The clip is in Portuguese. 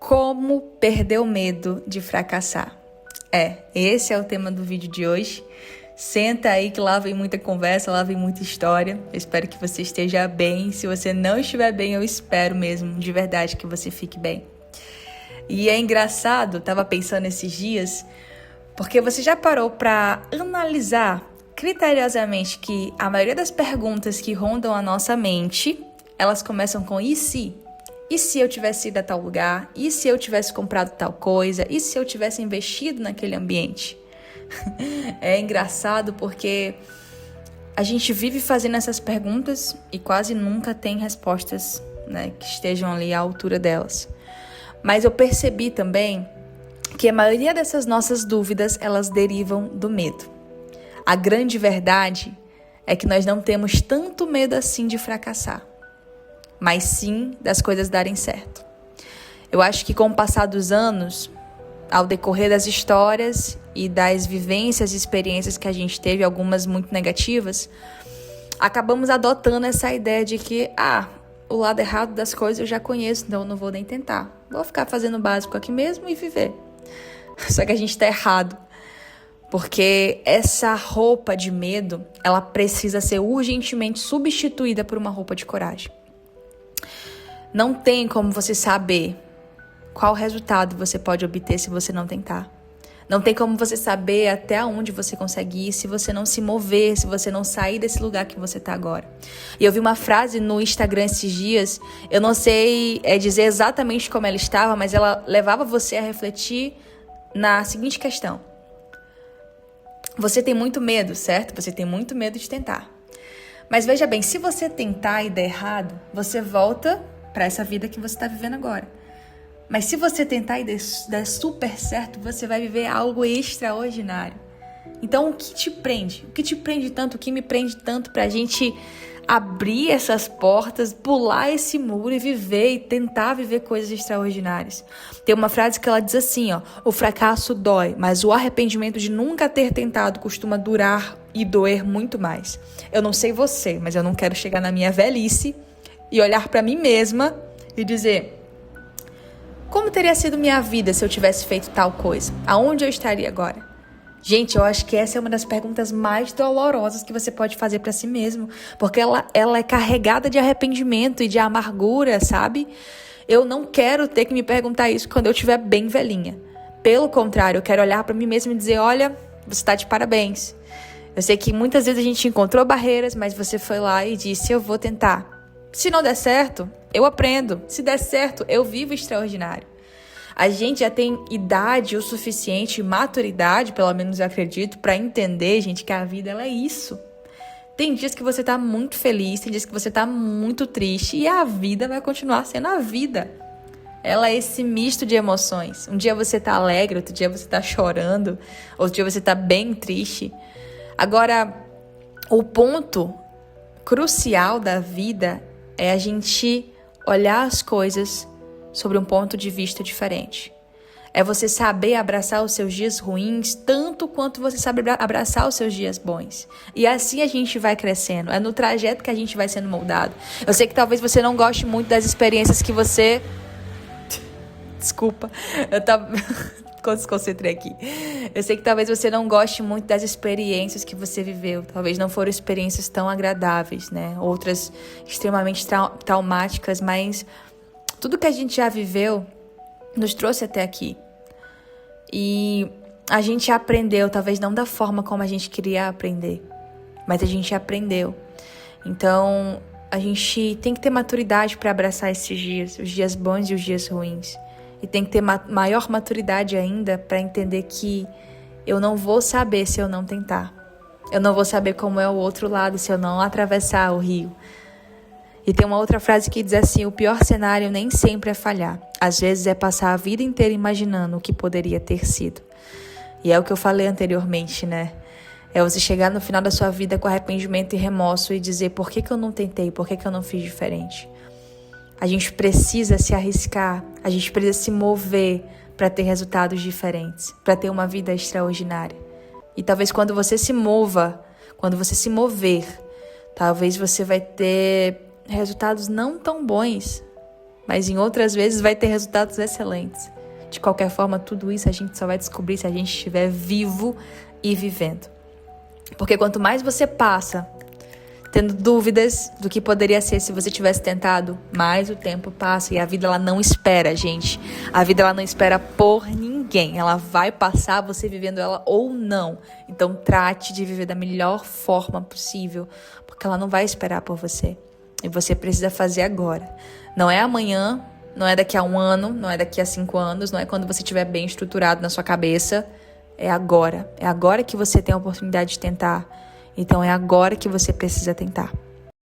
Como perder o medo de fracassar? Esse é o tema do vídeo de hoje. Senta aí que lá vem muita conversa, lá vem muita história. Eu espero que você esteja bem. Se você não estiver bem, eu espero mesmo, de verdade, que você fique bem. E é engraçado, tava pensando esses dias, porque você já parou para analisar criteriosamente que a maioria das perguntas que rondam a nossa mente, elas começam com e se? E se eu tivesse ido a tal lugar? E se eu tivesse comprado tal coisa? E se eu tivesse investido naquele ambiente? É engraçado porque a gente vive fazendo essas perguntas e quase nunca tem respostas, né, que estejam ali à altura delas. Mas eu percebi também que a maioria dessas nossas dúvidas, elas derivam do medo. A grande verdade é que nós não temos tanto medo assim de fracassar, mas sim das coisas darem certo. Eu acho que com o passar dos anos, ao decorrer das histórias e das vivências e experiências que a gente teve, algumas muito negativas, acabamos adotando essa ideia de que, o lado errado das coisas eu já conheço, então eu não vou nem tentar. Vou ficar fazendo o básico aqui mesmo e viver. Só que a gente está errado. Porque essa roupa de medo, ela precisa ser urgentemente substituída por uma roupa de coragem. Não tem como você saber qual resultado você pode obter se você não tentar. Não tem como você saber até onde você consegue ir se você não se mover, se você não sair desse lugar que você está agora. E eu vi uma frase no Instagram esses dias, eu não sei dizer exatamente como ela estava, mas ela levava você a refletir na seguinte questão. Você tem muito medo, certo? Você tem muito medo de tentar. Mas veja bem, se você tentar e der errado, você volta para essa vida que você está vivendo agora. Mas se você tentar e der super certo, você vai viver algo extraordinário. Então, o que te prende? O que te prende tanto? O que me prende tanto para a gente abrir essas portas, pular esse muro e viver e tentar viver coisas extraordinárias? Tem uma frase que ela diz assim, o fracasso dói, mas o arrependimento de nunca ter tentado costuma durar e doer muito mais. Eu não sei você, mas eu não quero chegar na minha velhice e olhar para mim mesma e dizer: como teria sido minha vida se eu tivesse feito tal coisa? Aonde eu estaria agora? Gente, eu acho que essa é uma das perguntas mais dolorosas que você pode fazer para si mesmo, porque ela é carregada de arrependimento e de amargura, sabe? Eu não quero ter que me perguntar isso quando eu estiver bem velhinha. Pelo contrário, eu quero olhar para mim mesma e dizer: olha, você está de parabéns. Eu sei que muitas vezes a gente encontrou barreiras, mas você foi lá e disse: eu vou tentar. Se não der certo, eu aprendo. Se der certo, eu vivo extraordinário. A gente já tem idade o suficiente, maturidade, pelo menos eu acredito, para entender, gente, que a vida ela é isso. Tem dias que você tá muito feliz, tem dias que você tá muito triste e a vida vai continuar sendo a vida. Ela é esse misto de emoções. Um dia você tá alegre, outro dia você tá chorando, outro dia você tá bem triste. Agora, o ponto crucial da vida é a gente olhar as coisas sobre um ponto de vista diferente. É você saber abraçar os seus dias ruins tanto quanto você sabe abraçar os seus dias bons. E assim a gente vai crescendo. É no trajeto que a gente vai sendo moldado. Eu sei que talvez você não goste muito das experiências que você... Desculpa, eu tava... desconcentrei aqui. Eu sei que talvez você não goste muito das experiências que você viveu. Talvez não foram experiências tão agradáveis, né? Outras extremamente traumáticas, mas tudo que a gente já viveu nos trouxe até aqui. E a gente aprendeu, talvez não da forma como a gente queria aprender, mas a gente aprendeu. Então, a gente tem que ter maturidade para abraçar esses dias, os dias bons e os dias ruins. E tem que ter maior maturidade ainda para entender que eu não vou saber se eu não tentar. Eu não vou saber como é o outro lado se eu não atravessar o rio. E tem uma outra frase que diz assim: o pior cenário nem sempre é falhar. Às vezes é passar a vida inteira imaginando o que poderia ter sido. E é o que eu falei anteriormente, né? É você chegar no final da sua vida com arrependimento e remorso e dizer: por que eu não tentei? Por que eu não fiz diferente? A gente precisa se arriscar, a gente precisa se mover para ter resultados diferentes, para ter uma vida extraordinária. E talvez quando você se mover, talvez você vai ter resultados não tão bons, mas em outras vezes vai ter resultados excelentes. De qualquer forma, tudo isso a gente só vai descobrir se a gente estiver vivo e vivendo. Porque quanto mais você passa tendo dúvidas do que poderia ser se você tivesse tentado, mais o tempo passa. E a vida, ela não espera, gente. A vida, ela não espera por ninguém. Ela vai passar, você vivendo ela ou não. Então, trate de viver da melhor forma possível, porque ela não vai esperar por você. E você precisa fazer agora. Não é amanhã, não é daqui a 1 ano, não é daqui a 5 anos, não é quando você estiver bem estruturado na sua cabeça. É agora. É agora que você tem a oportunidade de tentar. Então é agora que você precisa tentar.